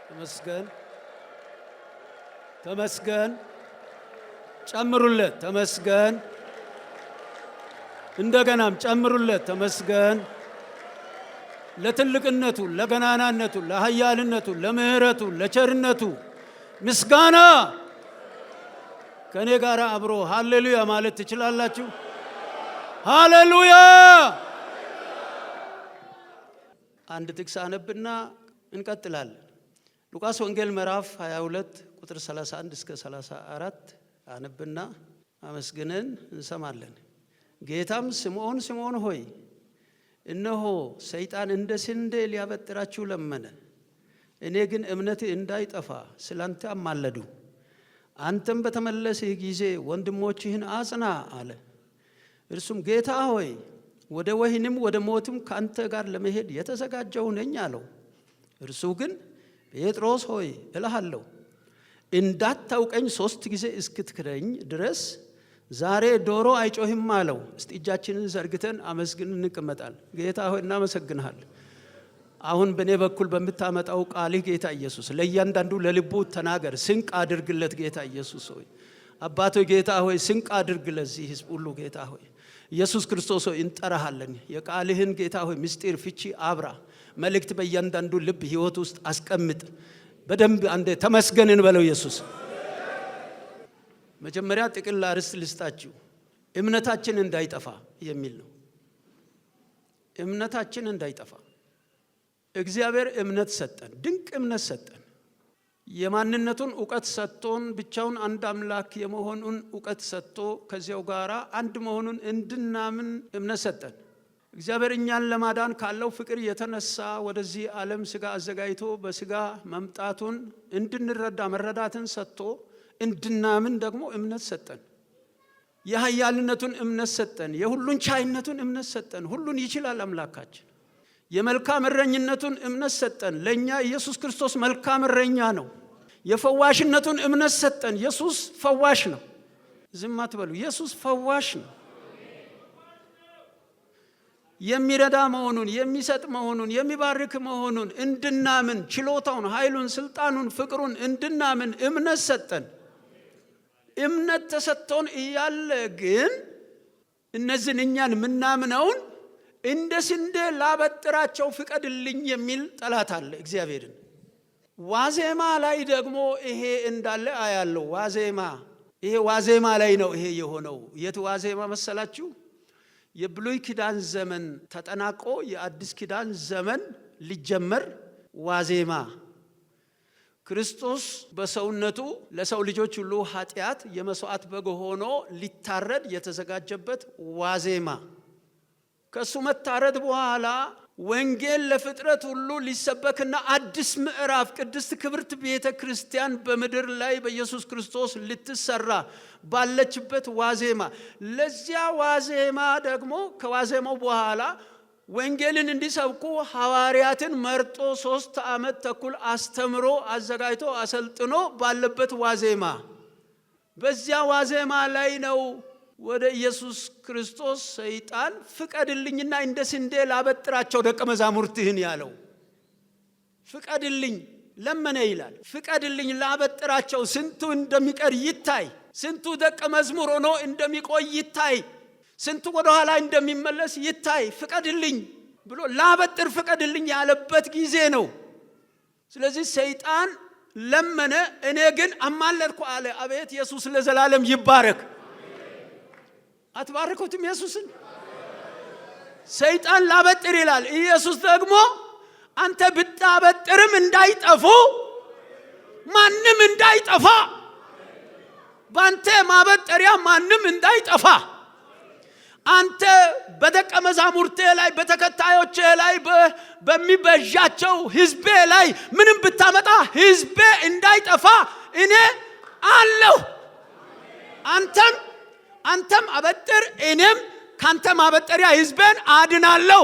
ተመስገን ተመስገን ጨምሩለት ተመስገን እንደገናም ጨምሩለት ተመስገን ለትልቅነቱ ለገናናነቱ ለኃያልነቱ ለምህረቱ ለቸርነቱ ምስጋና ከኔ ጋር አብሮ ሃሌሉያ ማለት ትችላላችሁ። ሃሌሉያ። አንድ ጥቅስ አነብና እንቀጥላለን። ሉቃስ ወንጌል ምዕራፍ 22 ቁጥር 31 እስከ 34 አነብና አመስግነን እንሰማለን። ጌታም ስምዖን ስምዖን ሆይ እነሆ ሰይጣን እንደ ስንዴ ሊያበጥራችሁ ለመነ፣ እኔ ግን እምነትህ እንዳይጠፋ ስላንተ አማለዱ። አንተም በተመለስህ ጊዜ ወንድሞችህን አጽና አለ። እርሱም ጌታ ሆይ ወደ ወህኒም ወደ ሞትም ካንተ ጋር ለመሄድ የተዘጋጀሁ ነኝ አለው። እርሱ ግን ጴጥሮስ ሆይ እልሃለሁ እንዳታውቀኝ 3 ጊዜ እስክትክደኝ ድረስ ዛሬ ዶሮ አይጮህም አለው። እስቲ እጃችንን ዘርግተን አመስግን እንቀመጣል። ጌታ ሆይ እናመሰግንሃል። አሁን በኔ በኩል በምታመጣው ቃልህ ጌታ ኢየሱስ ለእያንዳንዱ ለልቡ ተናገር፣ ስንቅ አድርግለት ጌታ ኢየሱስ ሆይ። አባቶ ጌታ ሆይ ስንቅ አድርግለት ለዚህ ህዝብ ሁሉ ጌታ ሆይ ኢየሱስ ክርስቶስ ሆይ እንጠራሃለን። የቃልህን ጌታ ሆይ ምስጢር ፍቺ አብራ፣ መልእክት በእያንዳንዱ ልብ ህይወት ውስጥ አስቀምጥ። በደንብ አንዴ ተመስገንን በለው ኢየሱስ። መጀመሪያ ጥቅል አርዕስት ልስጣችሁ፣ እምነታችን እንዳይጠፋ የሚል ነው። እምነታችን እንዳይጠፋ እግዚአብሔር እምነት ሰጠን፣ ድንቅ እምነት ሰጠን። የማንነቱን ዕውቀት ሰጥቶን ብቻውን አንድ አምላክ የመሆኑን ዕውቀት ሰጥቶ ከዚያው ጋራ አንድ መሆኑን እንድናምን እምነት ሰጠን። እግዚአብሔር እኛን ለማዳን ካለው ፍቅር የተነሳ ወደዚህ ዓለም ሥጋ አዘጋጅቶ በሥጋ መምጣቱን እንድንረዳ መረዳትን ሰጥቶ እንድናምን ደግሞ እምነት ሰጠን። የኃያልነቱን እምነት ሰጠን። የሁሉን ቻይነቱን እምነት ሰጠን። ሁሉን ይችላል አምላካችን። የመልካም እረኝነቱን እምነት ሰጠን። ለኛ ኢየሱስ ክርስቶስ መልካም እረኛ ነው። የፈዋሽነቱን እምነት ሰጠን። ኢየሱስ ፈዋሽ ነው። ዝም አትበሉ። ኢየሱስ ፈዋሽ ነው። የሚረዳ መሆኑን፣ የሚሰጥ መሆኑን፣ የሚባርክ መሆኑን እንድናምን ችሎታውን፣ ኃይሉን፣ ስልጣኑን፣ ፍቅሩን እንድናምን እምነት ሰጠን። እምነት ተሰጥቶን እያለ ግን እነዚህን እኛን ምናምነውን እንደ ስንዴ ላበጥራቸው ፍቀድልኝ የሚል ጠላት አለ እግዚአብሔርን። ዋዜማ ላይ ደግሞ ይሄ እንዳለ አያለው። ዋዜማ ይሄ ዋዜማ ላይ ነው ይሄ የሆነው። የት ዋዜማ መሰላችሁ? የብሉይ ኪዳን ዘመን ተጠናቆ የአዲስ ኪዳን ዘመን ሊጀመር ዋዜማ፣ ክርስቶስ በሰውነቱ ለሰው ልጆች ሁሉ ኃጢአት የመስዋዕት በግ ሆኖ ሊታረድ የተዘጋጀበት ዋዜማ፣ ከሱ መታረድ በኋላ ወንጌል ለፍጥረት ሁሉ ሊሰበክና አዲስ ምዕራፍ ቅድስት ክብርት ቤተ ክርስቲያን በምድር ላይ በኢየሱስ ክርስቶስ ልትሰራ ባለችበት ዋዜማ፣ ለዚያ ዋዜማ ደግሞ ከዋዜማው በኋላ ወንጌልን እንዲሰብኩ ሐዋርያትን መርጦ 3 ዓመት ተኩል አስተምሮ አዘጋጅቶ አሰልጥኖ ባለበት ዋዜማ፣ በዚያ ዋዜማ ላይ ነው ወደ ኢየሱስ ክርስቶስ ሰይጣን ፍቀድልኝና እንደ ስንዴ ላበጥራቸው ደቀ መዛሙርትህን ያለው። ፍቀድልኝ ለመነ ይላል። ፍቀድልኝ ላበጥራቸው። ስንቱ እንደሚቀር ይታይ፣ ስንቱ ደቀ መዝሙር ሆኖ እንደሚቆይ ይታይ፣ ስንቱ ወደ ኋላ እንደሚመለስ ይታይ። ፍቀድልኝ ብሎ ላበጥር ፍቀድልኝ ያለበት ጊዜ ነው። ስለዚህ ሰይጣን ለመነ፣ እኔ ግን አማለድኩ አለ። አቤት ኢየሱስ ለዘላለም ይባረክ። አትባረኩትም ኢየሱስን? ሰይጣን ላበጥር ይላል። ኢየሱስ ደግሞ አንተ ብታበጥርም እንዳይጠፉ፣ ማንም እንዳይጠፋ፣ ባንተ ማበጠሪያ ማንም እንዳይጠፋ፣ አንተ በደቀ መዛሙርቴ ላይ በተከታዮቼ ላይ በሚበዣቸው ህዝቤ ላይ ምንም ብታመጣ ህዝቤ እንዳይጠፋ እኔ አለሁ። አንተም አበጥር፣ እኔም ካንተ ማበጠሪያ ህዝቤን አድናለሁ።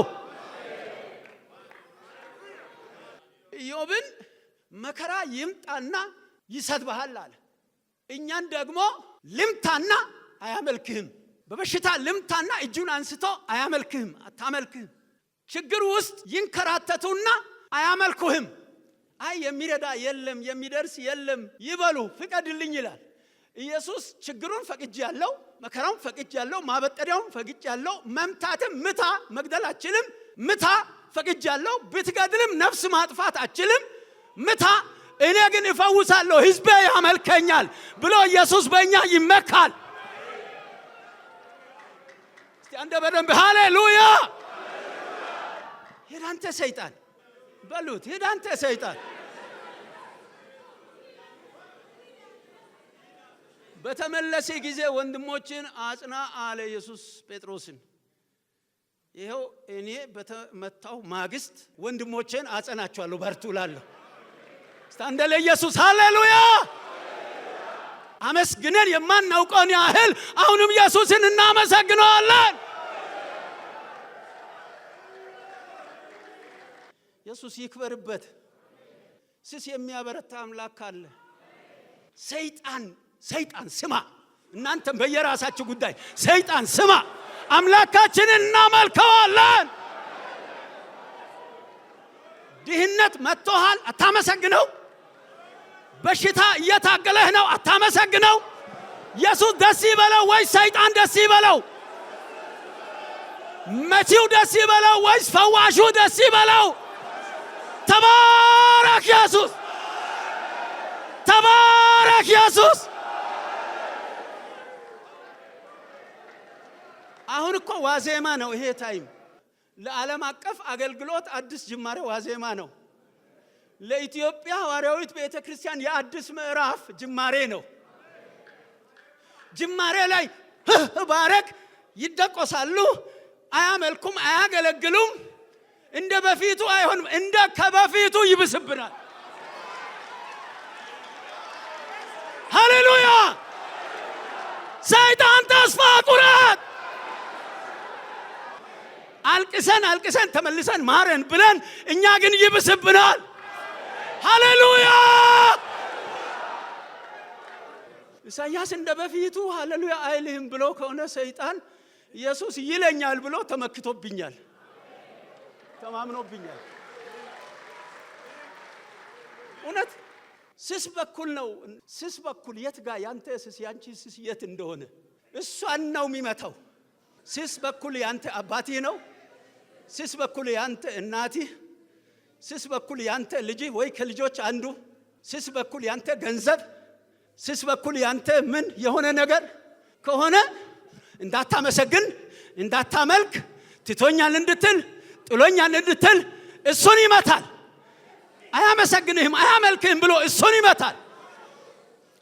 ኢዮብን መከራ ይምጣና ይሰድብሃል አለ። እኛን ደግሞ ልምታና አያመልክህም፣ በበሽታ ልምታና እጁን አንስቶ አያመልክህም፣ አታመልክህም። ችግር ውስጥ ይንከራተቱና አያመልኩህም። አይ የሚረዳ የለም የሚደርስ የለም ይበሉ ፍቀድልኝ ይላል ኢየሱስ። ችግሩን ፈቅጃለሁ፣ መከራውን ፈቅጃለሁ፣ ማበጠሪያውን ፈቅጃለሁ፣ መምታትም ምታ መግደል አችልም ምታ ፈቅጃለሁ፣ ብትገድልም ነፍስ ማጥፋት አችልም ምታ፣ እኔ ግን እፈውሳለሁ ሕዝቤ ያመልከኛል ብሎ ኢየሱስ በእኛ ይመካል። እስቲ አንደ በደንብ ሃሌሉያ። ሄዳንተ ሰይጣን በሉት፣ ሄዳንተ ሰይጣን። በተመለሰ ጊዜ ወንድሞችን አጽና አለ ኢየሱስ ጴጥሮስን። ይሄው እኔ በተመታው ማግስት ወንድሞችን አጸናቸዋለሁ በርቱ እላለሁ። እስቲ ለኢየሱስ ሃሌሉያ። አመስግነን የማናውቀውን ያህል አሁንም ኢየሱስን እናመሰግነዋለን። ኢየሱስ ይክበርበት። ስስ የሚያበረታ አምላክ አለ። ሰይጣን ስማ፣ እናንተም በየራሳችሁ ጉዳይ ሰይጣን ስማ፣ አምላካችንን እናመልከዋለን። ድህነት መጥቶሃል አታመሰግነው? በሽታ እየታገለህ ነው አታመሰግነው? ኢየሱስ ደስ ይበለው ወይስ ሰይጣን ደስ ይበለው? መቺው ደስ ይበለው ወይስ ፈዋሹ ደስ ይበለው? ተባረክ ኢየሱስ፣ ተባረክ ኢየሱስ። አሁን እኮ ዋዜማ ነው ይሄ ታይም። ለዓለም አቀፍ አገልግሎት አዲስ ጅማሬ ዋዜማ ነው። ለኢትዮጵያ ሐዋርያዊት ቤተክርስቲያን የአዲስ ምዕራፍ ጅማሬ ነው። ጅማሬ ላይ ባረክ ይደቆሳሉ፣ አያመልኩም፣ አያገለግሉም። እንደ በፊቱ አይሆንም፣ እንደ ከበፊቱ ይብስብናል። ሃሌሉያ። ሰይጣን ተስፋ ቁረጥ። አልቅሰን ተመልሰን ማረን ብለን እኛ ግን ይብስብናል። ሃሌሉያ። ኢሳይያስ እንደ በፊቱ ሃሌሉያ አይልህም ብሎ ከሆነ ሰይጣን ኢየሱስ ይለኛል ብሎ ተመክቶብኛል፣ ተማምኖብኛል። እውነት ስስ በኩል ነው። ስስ በኩል የት ጋር ያንተ ስስ ያንቺ ስስ የት እንደሆነ እሷን ነው የሚመታው። ስስ በኩል ያንተ አባቴ ነው፣ ስስ በኩል ያንተ እናቴ፣ ስስ በኩል ያንተ ልጅ ወይ ከልጆች አንዱ፣ ስስ በኩል ያንተ ገንዘብ፣ ስስ በኩል ያንተ ምን የሆነ ነገር ከሆነ እንዳታመሰግን፣ እንዳታመልክ፣ ትቶኛል እንድትል፣ ጥሎኛል እንድትል እሱን ይመታል። አያመሰግንህም አያመልክህም ብሎ እሱን ይመታል።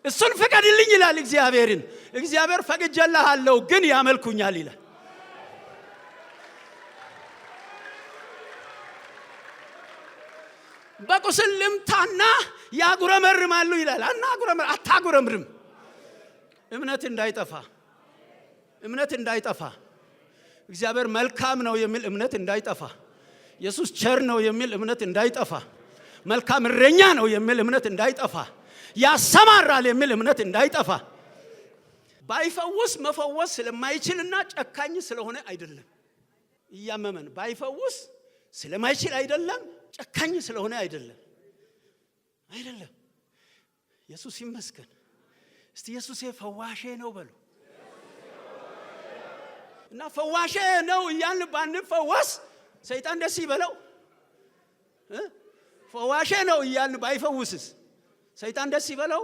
እሱን ፍቀድልኝ ይላል እግዚአብሔርን። እግዚአብሔር ፈቅጄልሃለሁ ግን ያመልኩኛል ይላል። በቁስል ልምታና ያጉረመርማሉ ይላል። አታጉረምርም። እምነት እንዳይጠፋ እግዚአብሔር መልካም ነው የሚል እምነት እንዳይጠፋ፣ ኢየሱስ ቸር ነው የሚል እምነት እንዳይጠፋ፣ መልካም እረኛ ነው የሚል እምነት እንዳይጠፋ፣ ያሰማራል የሚል እምነት እንዳይጠፋ። ባይፈውስ መፈወስ ስለማይችልና ጨካኝ ስለሆነ አይደለም። እያመመን ባይፈውስ ስለማይችል አይደለም፣ ጨካኝ ስለሆነ አይደለም። ኢየሱስ ይመስገን። እስቲ ኢየሱስ ፈዋሼ ነው በሉ እና ፈዋሼ ነው እያልን ባንፈወስ ሰይጣን ደስ ይበለው። ፈዋሼ ነው እያልን ባይፈውስስ ሰይጣን ደስ ይበለው?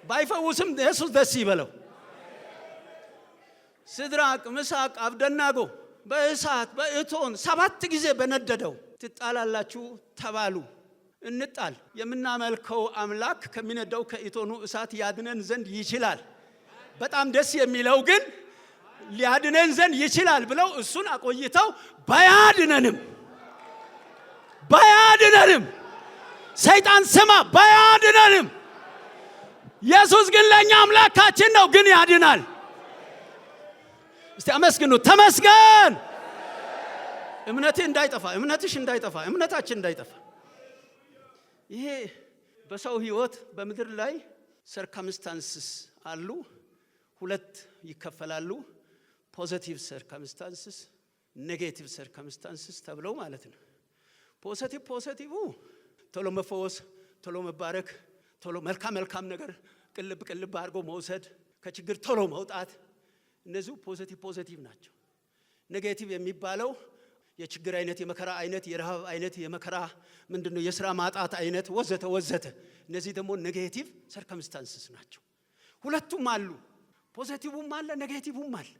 ባይፈውስም ኢየሱስ ደስ ይበለው። ሲድራቅ ሚሳቅ አብደናጎ በእሳት በእቶን 7 ጊዜ በነደደው ትጣላላችሁ ተባሉ። እንጣል። የምናመልከው አምላክ ከሚነደው ከእቶኑ እሳት ያድነን ዘንድ ይችላል። በጣም ደስ የሚለው ግን ሊያድነን ዘንድ ይችላል ብለው እሱን አቆይተው ባያድነንም ሰይጣን ስማ ባያድነንም ኢየሱስ ግን ለኛ አምላካችን ነው፣ ግን ያድናል። እስቲ አመስግኑ። ተመስገን። እምነቴ እንዳይጠፋ፣ እምነትሽ እንዳይጠፋ፣ እምነታችን እንዳይጠፋ። ይሄ በሰው ህይወት በምድር ላይ ሰርከምስታንስስ አሉ። 2 ይከፈላሉ። ፖዚቲቭ ሰርከምስታንስስ፣ ኔጌቲቭ ሰርከምስታንስስ ተብለው ማለት ነው። ፖዚቲቭ ቶሎ መፈወስ፣ ቶሎ መባረክ፣ ቶሎ መልካም ነገር ቅልብ አድርጎ መውሰድ፣ ከችግር ቶሎ መውጣት፣ እነዚህ ፖዚቲቭ ናቸው። ኔጌቲቭ የሚባለው የችግር አይነት፣ የመከራ አይነት፣ የረሃብ አይነት፣ የመከራ ምንድነው የሥራ ማጣት አይነት ወዘተ። እነዚህ ደግሞ ኔጌቲቭ ሰርከምስታንስስ ናቸው። ሁለቱም አሉ፣ ፖዚቲቭም አለ፣ ኔጌቲቭም አለ።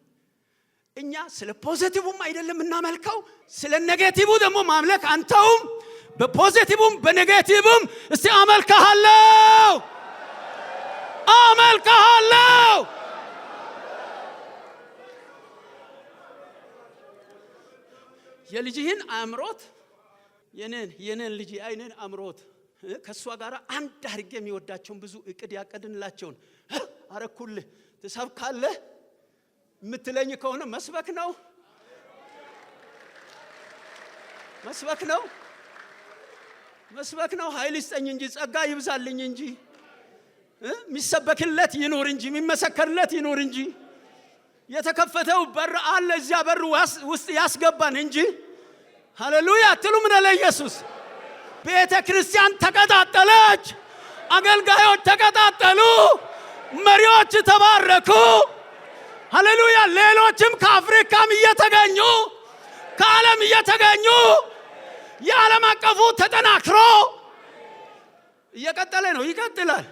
እኛ ስለ ፖዚቲቭም አይደለም እናመልከው፣ ስለ ኔጌቲቭ ደግሞ ማምለክ አንተውም። በፖዚቲቭም በኔጌቲቭም እስቲ አመልክሃለሁ። የልጅህን አምሮት የኔን ልጅ አይነን አምሮት ከሷ ጋር አንድ አድርጌ የሚወዳቸውን ብዙ እቅድ ያቀድንላቸውን አረኩልህ ትሰብካለህ የምትለኝ ከሆነ መስበክ ነው። ኃይል ይስጠኝ እንጂ ጸጋ ይብዛልኝ እንጂ የሚሰበክለት ይኖር እንጂ የሚመሰከርለት ይኖር እንጂ የተከፈተው በር አለ እዚያ በር ውስጥ ያስገባን እንጂ። ሃሌሉያ አትሉም? ለኢየሱስ ቤተ ክርስቲያን ተቀጣጠለች፣ አገልጋዮች ተቀጣጠሉ፣ መሪዎች ተባረኩ። ሃሌሉያ ሌሎችም ከአፍሪካም እየተገኙ ከዓለም እየተገኙ የዓለም አቀፉ ተጠናክሮ እየቀጠለ ነው፣ ይቀጥላል።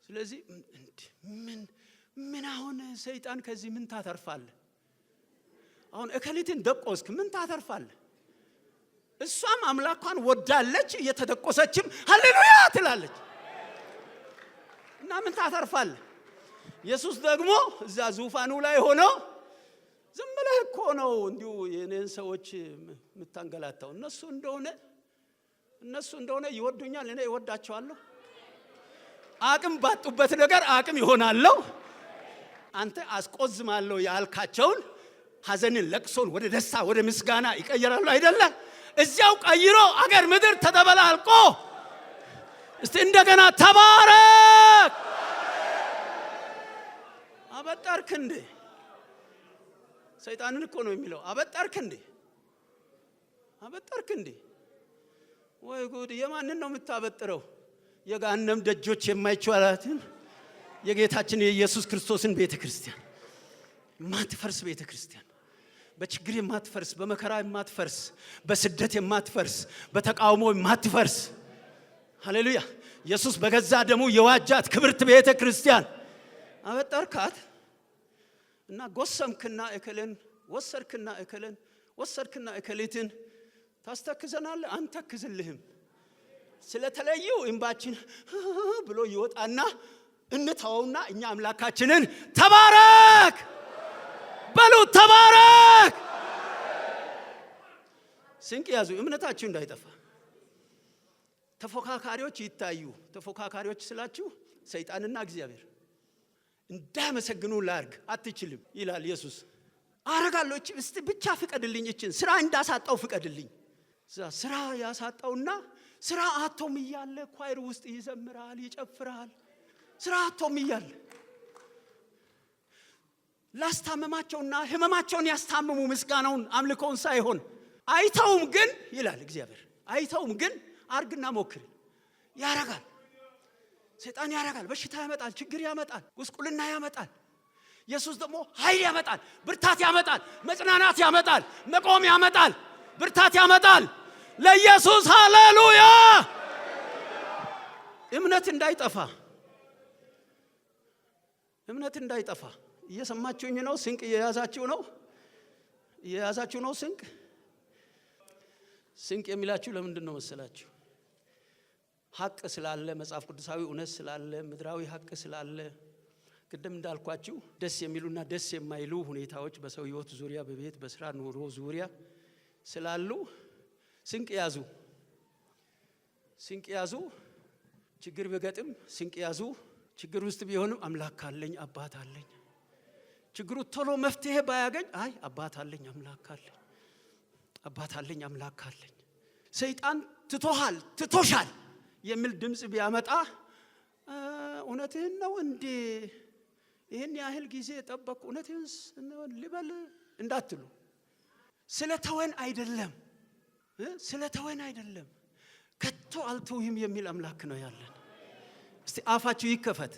ስለዚህ ምን አሁን ሰይጣን ከዚህ ምን ታተርፋለህ? አሁን እከሊትን ደቆስክ ምን ታተርፋለህ? እሷም አምላኳን ወዳለች እየተደቆሰችም ሃሌሉያ ትላለች እና ምን ታተርፋለህ? ኢየሱስ ደግሞ እዛ ዙፋኑ ላይ ሆኖ ዝም ብለህ እኮ ነው እንዲሁ የኔን ሰዎች የምታንገላታው። እነሱ እንደሆነ ይወዱኛል፣ እኔ እወዳቸዋለሁ። አቅም ባጡበት ነገር አቅም ይሆናለሁ። አንተ አስቆዝማለሁ ያልካቸውን ሐዘንን፣ ለቅሶን ወደ ደስታ ወደ ምስጋና ይቀየራሉ አይደለ? እዚያው ቀይሮ አገር ምድር ተደበላልቆ እስቲ እንደገና ተባረክ። አበጠርክ እንዴ? ሰይጣንን እኮ ነው የሚለው። አበጠርክ እንዴ? ወይ ጉድ! የማንን ነው የምታበጥረው? የገሃነም ደጆች የማይቻላትን የጌታችን የኢየሱስ ክርስቶስን ቤተክርስቲያን፣ የማትፈርስ ቤተክርስቲያን፣ በችግር የማትፈርስ፣ በመከራ የማትፈርስ፣ በስደት የማትፈርስ፣ በተቃውሞ የማትፈርስ። ሃሌሉያ! ኢየሱስ በገዛ ደሙ የዋጃት ክብርት ቤተክርስቲያን አበጠርካት እና ጎሰምክና እከለን ወሰድክና እከሊትን ታስተክዘናለህ። አንተክዝልህም። ስለተለዩ እንባችን ብሎ ይወጣና እንተውና እኛ አምላካችንን ተባረክ በሉ። ተባረክ። ስንቅ ያዙ፣ እምነታችሁ እንዳይጠፋ። ተፎካካሪዎች ይታዩ። ተፎካካሪዎች ስላችሁ ሰይጣንና እግዚአብሔር እንዳመሰግኑ ላርግ አትችልም ይላል ኢየሱስ። አረጋለሁ እስቲ ብቻ ፍቀድልኝ፣ እችን ስራ እንዳሳጣው ፍቀድልኝ። ስራ ያሳጣውና ስራ አቶም እያለ ኳይር ውስጥ ይዘምራል፣ ይጨፍራል። ስራ አቶም እያለ ላስታመማቸውና ህመማቸውን ያስታምሙ ምስጋናውን አምልኮውን ሳይሆን አይተውም ግን ይላል እግዚአብሔር። አይተውም ግን አርግና ሞክር። ያረጋል፣ ሰይጣን ያረጋል። በሽታ ያመጣል፣ ችግር ያመጣል፣ ጉስቁልና ያመጣል። ኢየሱስ ደግሞ ኃይል ያመጣል፣ ብርታት ያመጣል፣ መጽናናት ያመጣል፣ መቆም ያመጣል፣ ብርታት ያመጣል። ለኢየሱስ ሃሌሉያ። እምነት እንዳይጠፋ እየሰማችሁኝ ነው? ስንቅ እየያዛችሁ ነው? ስንቅ የሚላችሁ ለምንድን ነው መሰላችሁ? ሐቅ ስላለ፣ መጽሐፍ ቅዱሳዊ እውነት ስላለ፣ ምድራዊ ሐቅ ስላለ፣ ቅድም እንዳልኳችሁ ደስ የሚሉና ደስ የማይሉ ሁኔታዎች በሰው ህይወት ዙሪያ፣ በቤት በስራ ኑሮ ዙሪያ ስላሉ ስንቅ ያዙ። ችግር ቢገጥም ስንቅ ያዙ። ችግር ውስጥ ቢሆንም አምላክ አለኝ፣ አባት አለኝ። ችግሩ ቶሎ መፍትሄ ባያገኝ አይ አባት አለኝ፣ አምላክ አለኝ። ሰይጣን ትቶሻል የሚል ድምጽ ቢያመጣ እውነትህን ነው እንዴ? ይሄን ያህል ጊዜ ጠበቅኩ እውነትህን ልበል እንዳትሉ። ስለተወን አይደለም። ከቶ አልተውህም የሚል አምላክ ነው ያለን። እስቲ አፋችሁ ይከፈት፣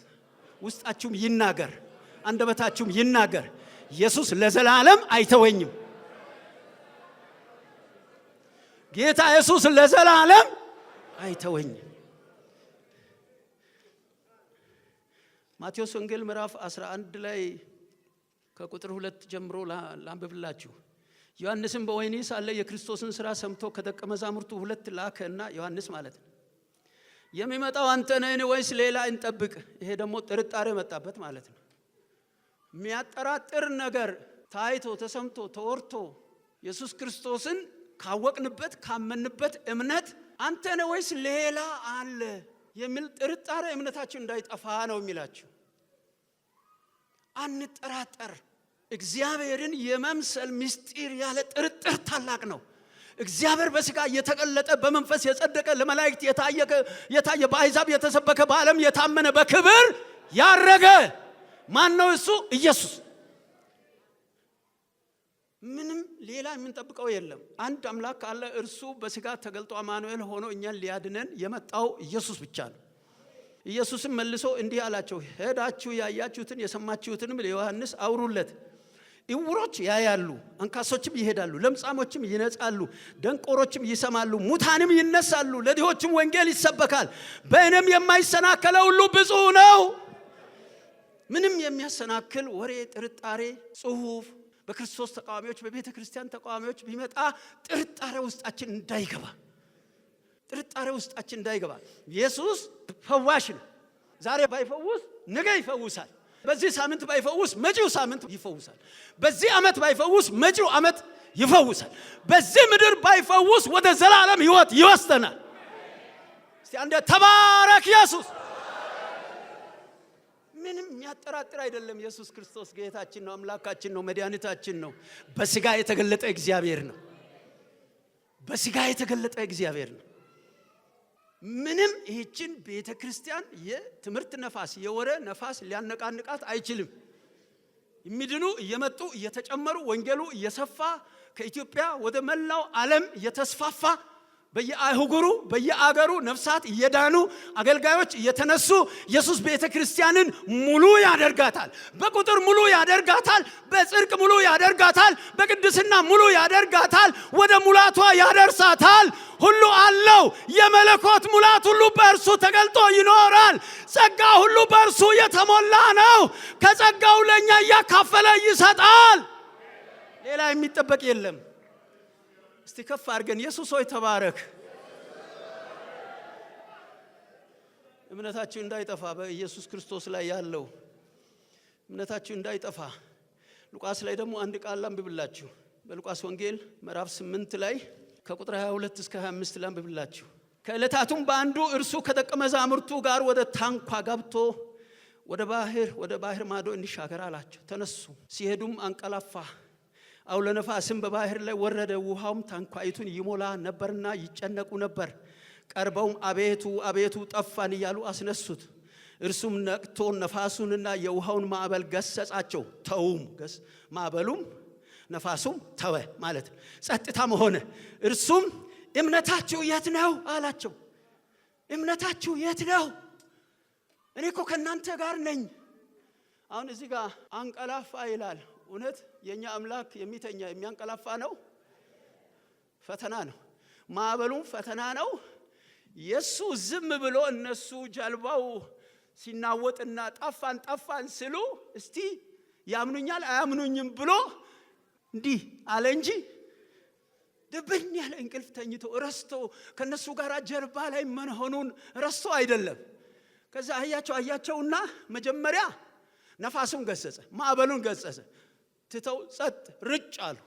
ውስጣችሁም ይናገር፣ አንደበታችሁም ይናገር። ኢየሱስ ለዘላለም አይተወኝም። ጌታ ኢየሱስ ለዘላለም አይተወኝም። ማቴዎስ ወንጌል ምዕራፍ 11 ላይ ከቁጥር 2 ጀምሮ ላንብብላችሁ። ዮሐንስም በወህኒ ሳለ የክርስቶስን ሥራ ሰምቶ ከደቀ መዛሙርቱ 2 ላከና፣ ዮሐንስ ማለት ነው፣ የሚመጣው አንተ ነህን ወይስ ሌላ እንጠብቅ? ይሄ ደግሞ ጥርጣሬ መጣበት ማለት ነው። የሚያጠራጥር ነገር ታይቶ ተሰምቶ ተወርቶ ኢየሱስ ክርስቶስን ካወቅንበት ካመንበት እምነት አንተ ነህ ወይስ ሌላ አለ የሚል ጥርጣሬ እምነታችን እንዳይጠፋ ነው የሚላችሁ። አንጠራጠር። እግዚአብሔርን የመምሰል ምስጢር ያለ ጥርጥር ታላቅ ነው። እግዚአብሔር በሥጋ የተገለጠ በመንፈስ የጸደቀ ለመላእክት የታየ በአሕዛብ የተሰበከ በዓለም የታመነ በክብር ያረገ ማን ነው? እሱ ኢየሱስ። ምንም ሌላ የምንጠብቀው የለም። አንድ አምላክ አለ። እርሱ በሥጋ ተገልጦ አማኑኤል ሆኖ እኛን ሊያድነን የመጣው ኢየሱስ ብቻ ነው። ኢየሱስም መልሶ እንዲህ አላቸው፣ ሄዳችሁ ያያችሁትን የሰማችሁትንም ለዮሐንስ አውሩለት። ዕውሮች ያያሉ፣ አንካሶችም ይሄዳሉ፣ ለምጻሞችም ይነጻሉ፣ ደንቆሮችም ይሰማሉ፣ ሙታንም ይነሳሉ፣ ለድሆችም ወንጌል ይሰበካል። በእኔም የማይሰናከለው ሁሉ ብፁዕ ነው። ምንም የሚያሰናክል ወሬ፣ ጥርጣሬ፣ ጽሑፍ በክርስቶስ ተቃዋሚዎች በቤተ ክርስቲያን ተቃዋሚዎች ቢመጣ ጥርጣሬ ውስጣችን እንዳይገባ፣ ጥርጣሬ ውስጣችን እንዳይገባ። ኢየሱስ ፈዋሽ ነው። ዛሬ ባይፈውስ ነገ ይፈውሳል። በዚህ ሳምንት ባይፈውስ መጪው ሳምንት ይፈውሳል። በዚህ ዓመት ባይፈውስ መጪው ዓመት ይፈውሳል። በዚህ ምድር ባይፈውስ ወደ ዘላለም ሕይወት ይወስደናል። እስቲ አንዴ ተባረክ ኢየሱስ። ምንም የሚያጠራጥር አይደለም። ኢየሱስ ክርስቶስ ጌታችን ነው፣ አምላካችን ነው፣ መድኃኒታችን ነው። በሥጋ የተገለጠ እግዚአብሔር ነው። በሥጋ የተገለጠ እግዚአብሔር ነው። ምንም ይህችን ቤተ ክርስቲያን የትምህርት ነፋስ የወረ ነፋስ ሊያነቃንቃት አይችልም። የሚድኑ እየመጡ እየተጨመሩ ወንጌሉ እየሰፋ ከኢትዮጵያ ወደ መላው ዓለም እየተስፋፋ በየአህጉሩ በየአገሩ ነፍሳት እየዳኑ አገልጋዮች እየተነሱ ኢየሱስ ቤተ ክርስቲያንን ሙሉ ያደርጋታል። በቁጥር ሙሉ ያደርጋታል። በጽድቅ ሙሉ ያደርጋታል። በቅድስና ሙሉ ያደርጋታል። ወደ ሙላቷ ያደርሳታል። ሁሉ አለው። የመለኮት ሙላት ሁሉ በእርሱ ተገልጦ ይኖራል። ጸጋ ሁሉ በእርሱ የተሞላ ነው። ከጸጋው ለኛ እያካፈለ ይሰጣል። ሌላ የሚጠበቅ የለም። እስቲ ከፍ አድርገን ኢየሱስ ሆይ ተባረክ። እምነታችሁ እንዳይጠፋ በኢየሱስ ክርስቶስ ላይ ያለው እምነታችሁ እንዳይጠፋ። ሉቃስ ላይ ደግሞ አንድ ቃል ላንብብላችሁ። በሉቃስ ወንጌል ምዕራፍ 8 ላይ ከቁጥር 22 እስከ 25 ላንብብላችሁ። ከዕለታቱም በአንዱ እርሱ ከደቀ መዛሙርቱ ጋር ወደ ታንኳ ገብቶ ወደ ባህር ማዶ እንዲሻገር አላቸው። ተነሱ። ሲሄዱም አንቀላፋ። አውሎ ነፋስም በባህር ላይ ወረደ። ውሃውም ታንኳይቱን ይሞላ ነበርና ይጨነቁ ነበር። ቀርበውም አቤቱ አቤቱ ጠፋን እያሉ አስነሱት። እርሱም ነቅቶ ነፋሱንና የውሃውን ማዕበል ገሰጻቸው። ተውም። ማዕበሉም ነፋሱም ተወ ማለት ጸጥታም ሆነ። እርሱም እምነታችሁ የት ነው አላቸው። እምነታችሁ የት ነው? እኔ እኮ ከእናንተ ጋር ነኝ። አሁን እዚህ ጋር አንቀላፋ ይላል። እውነት የኛ አምላክ የሚተኛ የሚያንቀላፋ ነው? ፈተና ነው። ማዕበሉም ፈተና ነው። ኢየሱ ዝም ብሎ እነሱ ጀልባው ሲናወጥና ጠፋን ሲሉ እስቲ ያምኑኛል አያምኑኝም ብሎ እንዲህ አለ እንጂ ደበኛ ያለ እንቅልፍ ተኝቶ ረስቶ ከነሱ ጋር ጀልባ ላይ መሆኑን ረስቶ አይደለም። ከዛ አያቸውና መጀመሪያ ነፋሱን ገሰጸ፣ ማዕበሉን ገሰጸ። ትተው ጸጥ ርጭ አሉ።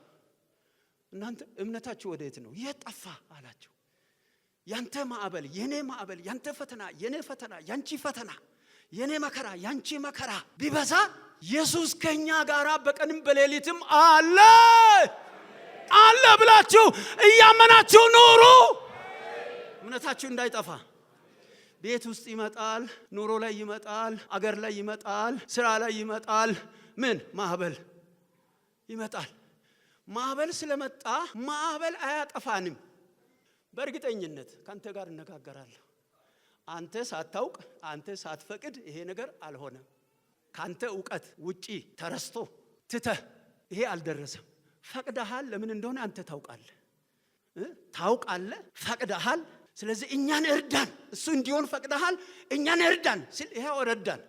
እናንተ እምነታችሁ ወዴት ነው? የጠፋ አላቸው። ያንተ ማዕበል የኔ ማዕበል፣ ያንተ ፈተና የኔ ፈተና፣ ያንቺ ፈተና የኔ መከራ ያንቺ መከራ ቢበዛ ኢየሱስ ከኛ ጋር በቀንም በሌሊትም አለ ብላችሁ እያመናችሁ ኑሩ። እምነታችሁ እንዳይጠፋ። ቤት ውስጥ ይመጣል፣ ኑሮ ላይ ይመጣል፣ አገር ላይ ይመጣል፣ ስራ ላይ ይመጣል። ምን ማዕበል ይመጣል። ማዕበል ስለመጣ ማዕበል አያጠፋንም። በእርግጠኝነት ካንተ ጋር እነጋገራለሁ። አንተ ሳታውቅ አንተ ሳትፈቅድ ይሄ ነገር አልሆነም። ካንተ ዕውቀት ውጪ ተረስቶ ትተህ ይሄ አልደረሰም። ፈቅደሃል። ለምን እንደሆነ አንተ ታውቃለህ። ፈቅደሃል። ስለዚህ እኛን እርዳን። እሱ እንዲሆን ፈቅደሃል፣ እኛን እርዳን ሲል ይሄው ረዳን።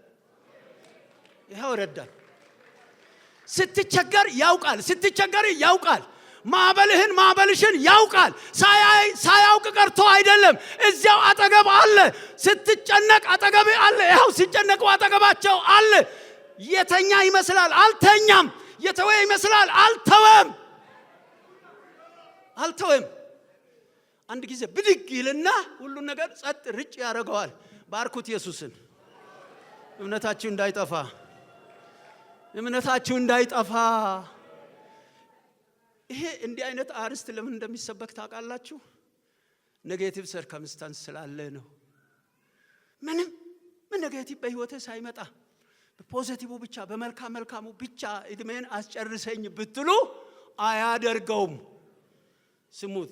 ስትቸገር ያውቃል። ማዕበልሽን ያውቃል። ሳያውቅ ቀርቶ አይደለም፣ እዚያው አጠገብ አለ። ስትጨነቅ አጠገብ አለ። ይኸው ሲጨነቁ አጠገባቸው አለ። የተኛ ይመስላል፣ አልተኛም። የተወ ይመስላል፣ አልተወም። አንድ ጊዜ ብድግ ይልና ሁሉን ነገር ጸጥ ርጭ ያደርገዋል። ባርኩት ኢየሱስን። እምነታችሁ እንዳይጠፋ። ይሄ እንዲህ አይነት አርስት ለምን እንደሚሰበክ ታውቃላችሁ? ኔጌቲቭ ሰርከምስታንስ ስላለ ነው። ምንም ኔጌቲቭ በህይወቴ ሳይመጣ በፖዚቲቭ ብቻ በመልካሙ ብቻ እድሜን አስጨርሰኝ ብትሉ አያደርገውም። ስሙት፣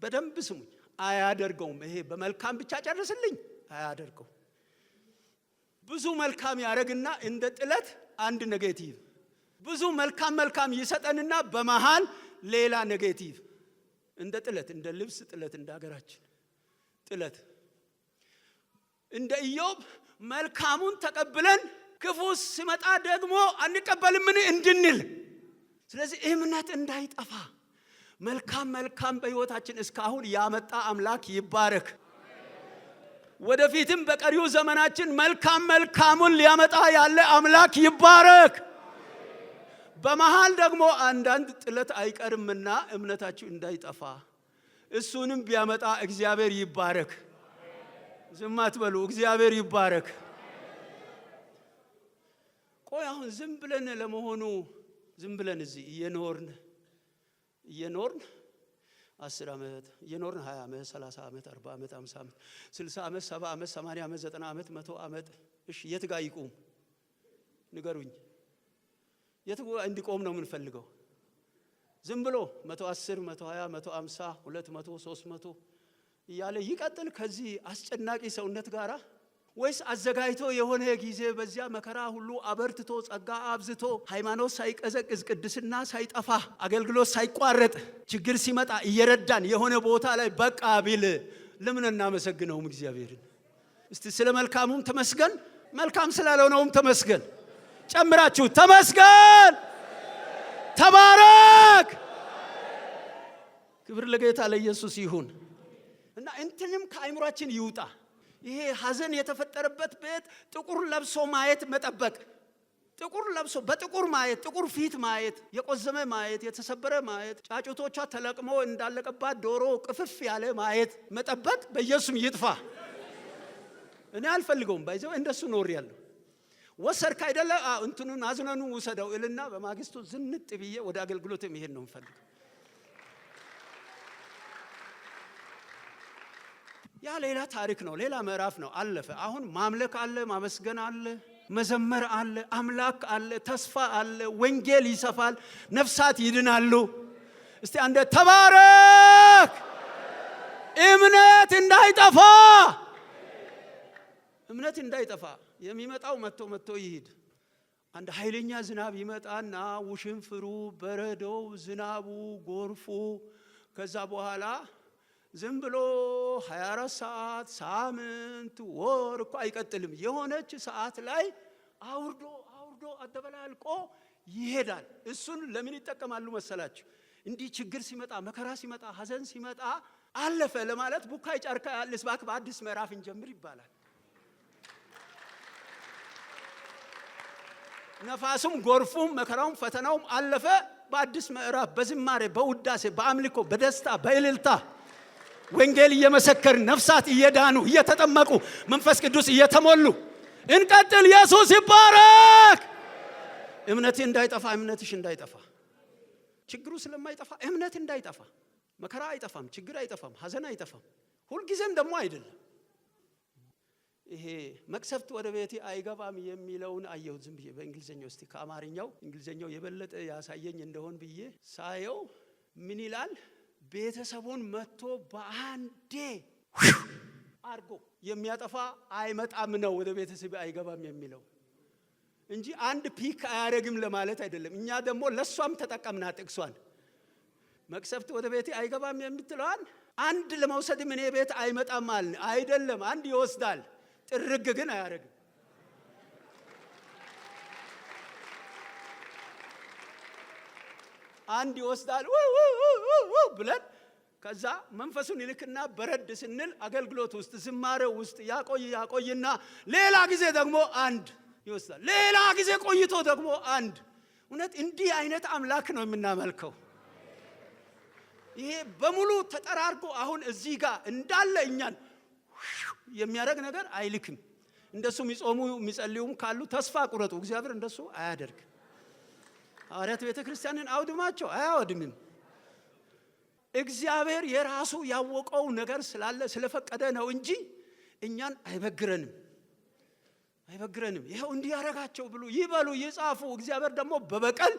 በደንብ ስሙኝ። አያደርገውም። ይሄ በመልካም ብቻ ጨርስልኝ አያደርገው። ብዙ መልካም ያረግና እንደ ጥለት አንድ ኔጌቲቭ፣ ብዙ መልካም ይሰጠንና በመሃል ሌላ ኔጌቲቭ። እንደ ጥለት፣ እንደ ልብስ ጥለት፣ እንደ ሀገራችን ጥለት። እንደ ኢዮብ መልካሙን ተቀብለን ክፉ ሲመጣ ደግሞ አንቀበልም እንድንል። ስለዚህ እምነት እንዳይጠፋ መልካም በህይወታችን እስካሁን ያመጣ አምላክ ይባረክ። ወደፊትም በቀሪው ዘመናችን መልካሙን ሊያመጣ ያለ አምላክ ይባረክ። በመሃል ደግሞ አንዳንድ ጥለት አይቀርምና እምነታችሁ እንዳይጠፋ እሱንም ቢያመጣ እግዚአብሔር ይባረክ። ዝም አትበሉ፣ እግዚአብሔር ይባረክ። ቆይ አሁን ዝም ብለን ለመሆኑ እዚህ እየኖርን 10 ዓመት እየኖርን 20 ዓመት 30 ዓመት 40 ዓመት 50 ዓመት 60 ዓመት 70 ዓመት 80 ዓመት 90 ዓመት 100 ዓመት እሺ፣ የት ጋር ይቆም ንገሩኝ? የት ጋር እንዲቆም ነው የምንፈልገው? ዝም ብሎ 110 120 150 200 300 እያለ ይቀጥል ከዚህ አስጨናቂ ሰውነት ጋራ? ወይስ አዘጋጅቶ የሆነ ጊዜ በዚያ መከራ ሁሉ አበርትቶ ጸጋ አብዝቶ ሃይማኖት ሳይቀዘቅዝ ቅድስና ሳይጠፋ አገልግሎት ሳይቋረጥ ችግር ሲመጣ እየረዳን የሆነ ቦታ ላይ በቃ ቢል ለምን እናመሰግነውም እግዚአብሔርን? እስቲ ስለ መልካሙም ተመስገን፣ መልካም ስላልሆነውም ተመስገን። ጨምራችሁ ተመስገን፣ ተባረክ። ክብር ለጌታ ለኢየሱስ ይሁን። እና እንትንም ከአይምሯችን ይውጣ። ይሄ ሐዘን የተፈጠረበት ቤት ጥቁር ለብሶ ማየት መጠበቅ፣ ጥቁር ለብሶ በጥቁር ማየት፣ ጥቁር ፊት ማየት፣ የቆዘመ ማየት፣ የተሰበረ ማየት፣ ጫጩቶቿ ተለቅሞ እንዳለቀባት ዶሮ ቅፍፍ ያለ ማየት መጠበቅ በኢየሱስም ይጥፋ። እኔ አልፈልገውም። ባይዘው እንደሱ ኖር ያለው ወሰርክ አይደለ እንትኑን አዝነኑ ወሰደው እልና በማግስቱ ዝንጥ ብዬ ወደ አገልግሎት መሄድ ነው የምፈልገው። ያ ሌላ ታሪክ ነው፣ ሌላ ምዕራፍ ነው፣ አለፈ። አሁን ማምለክ አለ፣ ማመስገን አለ፣ መዘመር አለ፣ አምላክ አለ፣ ተስፋ አለ፣ ወንጌል ይሰፋል፣ ነፍሳት ይድናሉ። እስቲ አንደ ተባረክ። እምነት እንዳይጠፋ የሚመጣው መጥቶ ይሄድ። አንድ ኃይለኛ ዝናብ ይመጣና ውሽንፍሩ፣ በረዶው፣ ዝናቡ፣ ጎርፉ ከዛ በኋላ ዝም ብሎ 24 ሰዓት ሳምንት ወር እኮ አይቀጥልም። የሆነች ሰዓት ላይ አውርዶ አደበላልቆ ይሄዳል። እሱን ለምን ይጠቀማሉ መሰላችሁ? እንዲህ ችግር ሲመጣ፣ መከራ ሲመጣ፣ ሐዘን ሲመጣ አለፈ ለማለት ቡካይ ጫርካ ያለስ ባክ በአዲስ ምዕራፍ እንጀምር ይባላል። ነፋሱም ጎርፉም መከራውም ፈተናውም አለፈ። በአዲስ ምዕራፍ በዝማሬ በውዳሴ በአምልኮ በደስታ በእልልታ ወንጌል እየመሰከርን ነፍሳት እየዳኑ እየተጠመቁ መንፈስ ቅዱስ እየተሞሉ እንቀጥል። ኢየሱስ ይባረክ። እምነቴ እንዳይጠፋ፣ እምነትሽ እንዳይጠፋ፣ ችግሩ ስለማይጠፋ እምነት እንዳይጠፋ። መከራ አይጠፋም፣ ችግር አይጠፋም፣ ሐዘን አይጠፋም። ሁልጊዜም ደግሞ አይደለም። ይሄ መቅሰፍት ወደ ቤቴ አይገባም የሚለውን አየሁት ዝም ብዬ በእንግሊዘኛው። እስቲ ከአማርኛው እንግሊዘኛው የበለጠ ያሳየኝ እንደሆን ብዬ ሳየው ምን ይላል? ቤተሰቡን መጥቶ በአንዴ አርጎ የሚያጠፋ አይመጣም ነው ወደ ቤተሰብ አይገባም የሚለው እንጂ አንድ ፒክ አያረግም ለማለት አይደለም። እኛ ደግሞ ለሷም ተጠቀምና ጥቅሷን መቅሰፍት ወደ ቤቴ አይገባም የምትለዋን አንድ ለመውሰድ ምን ቤት አይመጣም ማለት አይደለም። አንድ ይወስዳል፣ ጥርግ ግን አያረግም። አንድ ይወስዳል ብለን ከዛ መንፈሱን ይልክና በረድ ስንል አገልግሎት ውስጥ ዝማሬው ውስጥ ያቆይና ሌላ ጊዜ ደግሞ አንድ ይወስዳል። ሌላ ጊዜ ቆይቶ ደግሞ አንድ። እውነት እንዲህ አይነት አምላክ ነው የምናመልከው። ይሄ በሙሉ ተጠራርጎ አሁን እዚህ ጋር እንዳለ እኛን የሚያደርግ ነገር አይልክም። እንደሱ የሚጾሙ የሚጸልዩም ካሉ ተስፋ ቁረጡ። እግዚአብሔር እንደሱ አያደርግ። ሐዋርያት ቤተክርስቲያንን አውድማቸው አያወድምም። እግዚአብሔር የራሱ ያወቀው ነገር ስላለ ስለፈቀደ ነው እንጂ እኛን አይበግረንም። ይሄው እንዲያረጋቸው ብሉ ይበሉ ይጻፉ። እግዚአብሔር ደግሞ በበቀል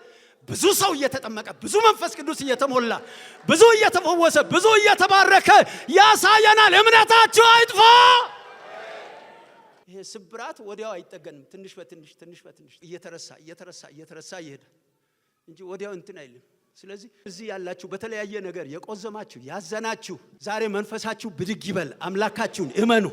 ብዙ ሰው እየተጠመቀ ብዙ መንፈስ ቅዱስ እየተሞላ ብዙ እየተፈወሰ ብዙ እየተባረከ ያሳየናል። እምነታችሁ አይጥፋ። ይሄ ስብራት ወዲያው አይጠገንም። ትንሽ በትንሽ እየተረሳ ይሄዳል እንጂ ወዲያው እንትን አይልም። ስለዚህ እዚህ ያላችሁ በተለያየ ነገር የቆዘማችሁ ያዘናችሁ ዛሬ መንፈሳችሁ ብድግ ይበል። አምላካችሁን እመኑ።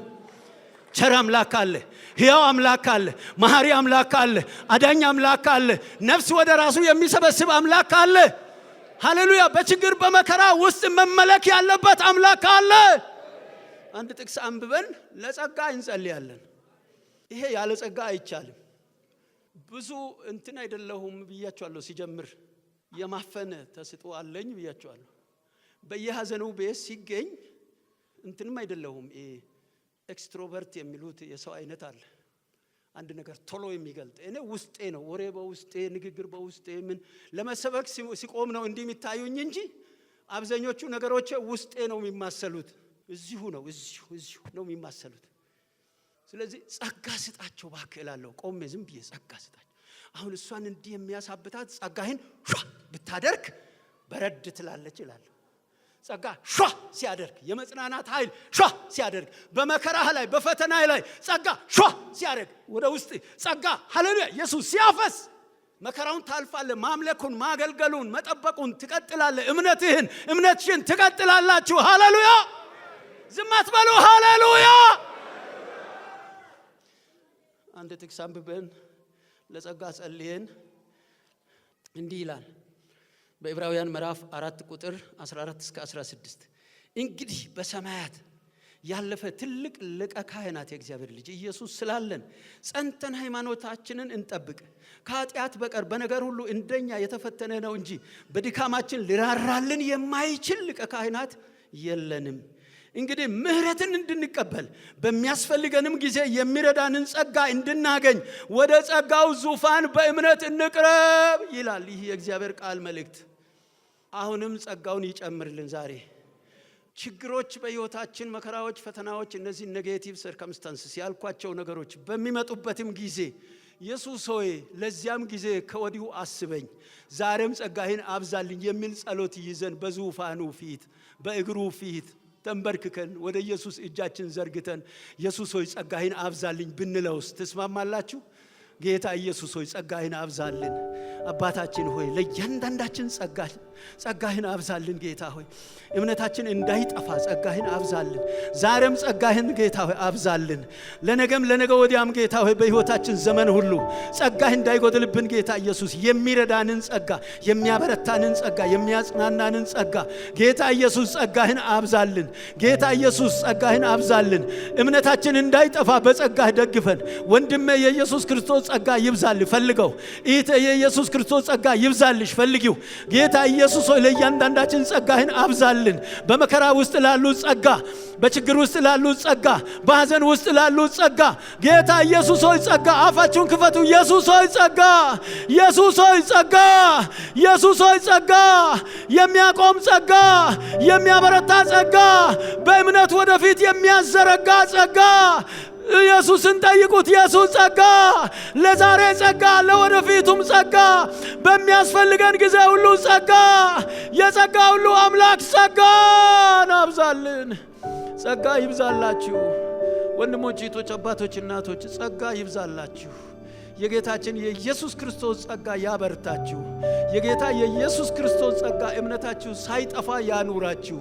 ቸር አምላክ አለ፣ ሕያው አምላክ አለ፣ መሐሪ አምላክ አለ፣ አዳኝ አምላክ አለ፣ ነፍስ ወደ ራሱ የሚሰበስብ አምላክ አለ። ሃሌሉያ! በችግር በመከራ ውስጥ መመለክ ያለበት አምላክ አለ። አንድ ጥቅስ አንብበን ለጸጋ እንጸልያለን። ይሄ ያለ ጸጋ አይቻልም። ብዙ እንትን አይደለሁም ብያቸዋለሁ። ሲጀምር የማፈነ ተስጦ አለኝ ብያቸዋለሁ። በየሐዘኑ ቤት ሲገኝ እንትንም አይደለሁም። ኤክስትሮቨርት የሚሉት የሰው አይነት አለ። አንድ ነገር ቶሎ የሚገልጥ እኔ ውስጤ ነው። ወሬ በውስጤ፣ ንግግር በውስጤ ምን ለመሰበክ ሲቆም ነው እንዲህ የሚታዩኝ እንጂ አብዛኞቹ ነገሮች ውስጤ ነው የሚማሰሉት። እዚሁ ነው የሚማሰሉት። ስለዚህ ጸጋ ስጣቸው እባክህ እላለሁ። ቆሜ ዝም ብዬ ጸጋ ስጣቸው። አሁን እሷን እንዲህ የሚያሳብታት ጸጋህን ብታደርግ በረድ ትላለች እላለሁ። ጸጋ ሲያደርግ የመጽናናት ኃይል ሲያደርግ በመከራህ ላይ በፈተናህ ላይ ጸጋ ሲያደርግ ወደ ውስጥ ጸጋ ሃሌሉያ ኢየሱስ ሲያፈስ መከራውን ታልፋለህ። ማምለኩን ማገልገሉን መጠበቁን ትቀጥላለህ። እምነትሽን ትቀጥላላችሁ። ሃሌሉያ! ዝም አትበሉ። ሃሌሉያ! አንድ ጥቅስ አንብበን ለጸጋ ጸልየን እንዲህ ይላል በዕብራውያን ምዕራፍ 4 ቁጥር 14 እስከ 16 እንግዲህ በሰማያት ያለፈ ትልቅ ሊቀ ካህናት የእግዚአብሔር ልጅ ኢየሱስ ስላለን ጸንተን ሃይማኖታችንን እንጠብቅ። ከኃጢአት በቀር በነገር ሁሉ እንደኛ የተፈተነ ነው እንጂ በድካማችን ሊራራልን የማይችል ሊቀ ካህናት የለንም። እንግዲህ ምሕረትን እንድንቀበል በሚያስፈልገንም ጊዜ የሚረዳንን ጸጋ እንድናገኝ ወደ ጸጋው ዙፋን በእምነት እንቅረብ ይላል። ይህ የእግዚአብሔር ቃል መልእክት አሁንም ጸጋውን ይጨምርልን። ዛሬ ችግሮች በሕይወታችን፣ መከራዎች፣ ፈተናዎች፣ እነዚህ ኔጌቲቭ ሰርከምስታንስስ ያልኳቸው ነገሮች በሚመጡበትም ጊዜ ኢየሱስ ሆይ ለዚያም ጊዜ ከወዲሁ አስበኝ፣ ዛሬም ጸጋህን አብዛልኝ የሚል ጸሎት ይዘን በዙፋኑ ፊት በእግሩ ፊት ተንበርክከን ወደ ኢየሱስ እጃችን ዘርግተን ኢየሱስ ሆይ ጸጋህን አብዛልኝ ብንለውስ ትስማማላችሁ? ጌታ ኢየሱስ ሆይ ጸጋህን አብዛልን። አባታችን ሆይ ለእያንዳንዳችን ጸጋህን አብዛልን። ጌታ ሆይ እምነታችን እንዳይጠፋ ጸጋህን አብዛልን። ዛሬም ጸጋህን ጌታ ሆይ አብዛልን። ለነገ ወዲያም ጌታ ሆይ በሕይወታችን ዘመን ሁሉ ጸጋህ እንዳይጎድልብን ጌታ ኢየሱስ የሚረዳንን ጸጋ፣ የሚያበረታንን ጸጋ፣ የሚያጽናናንን ጸጋ ጌታ ኢየሱስ ጸጋህን አብዛልን። ጌታ ኢየሱስ ጸጋህን አብዛልን። እምነታችን እንዳይጠፋ በጸጋህ ደግፈን። ወንድሜ የኢየሱስ ክርስቶስ ጸጋ ይብዛልህ ፈልገው። እህቴ የኢየሱስ ክርስቶስ ጸጋ ይብዛልሽ ፈልጊው። ጌታ ኢየሱስ ሆይ ለእያንዳንዳችን ጸጋህን አብዛልን። በመከራ ውስጥ ላሉ ጸጋ፣ በችግር ውስጥ ላሉ ጸጋ፣ በሐዘን ውስጥ ላሉ ጸጋ ጌታ ኢየሱስ ሆይ ጸጋ። አፋችሁን ክፈቱ። ኢየሱስ ሆይ ጸጋ፣ ኢየሱስ ሆይ ጸጋ፣ ኢየሱስ ሆይ ጸጋ፣ የሚያቆም ጸጋ፣ የሚያበረታ ጸጋ፣ በእምነት ወደፊት የሚያዘረጋ ጸጋ ኢየሱስን ጠይቁት። ኢየሱስ ጸጋ፣ ለዛሬ ጸጋ፣ ለወደፊቱም ጸጋ፣ በሚያስፈልገን ጊዜ ሁሉ ጸጋ፣ የጸጋ ሁሉ አምላክ ጸጋ ናብዛልን። ጸጋ ይብዛላችሁ ወንድሞች፣ እህቶች፣ አባቶች፣ እናቶች ጸጋ ይብዛላችሁ። የጌታችን የኢየሱስ ክርስቶስ ጸጋ ያበርታችሁ። የጌታ የኢየሱስ ክርስቶስ ጸጋ እምነታችሁ ሳይጠፋ ያኑራችሁ።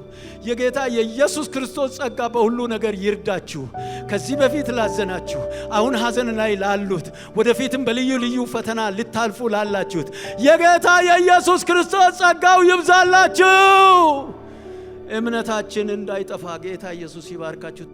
የጌታ የኢየሱስ ክርስቶስ ጸጋ በሁሉ ነገር ይርዳችሁ። ከዚህ በፊት ላዘናችሁ፣ አሁን ሐዘን ላይ ላሉት፣ ወደፊትም በልዩ ልዩ ፈተና ልታልፉ ላላችሁት የጌታ የኢየሱስ ክርስቶስ ጸጋው ይብዛላችሁ። እምነታችን እንዳይጠፋ ጌታ ኢየሱስ ይባርካችሁ።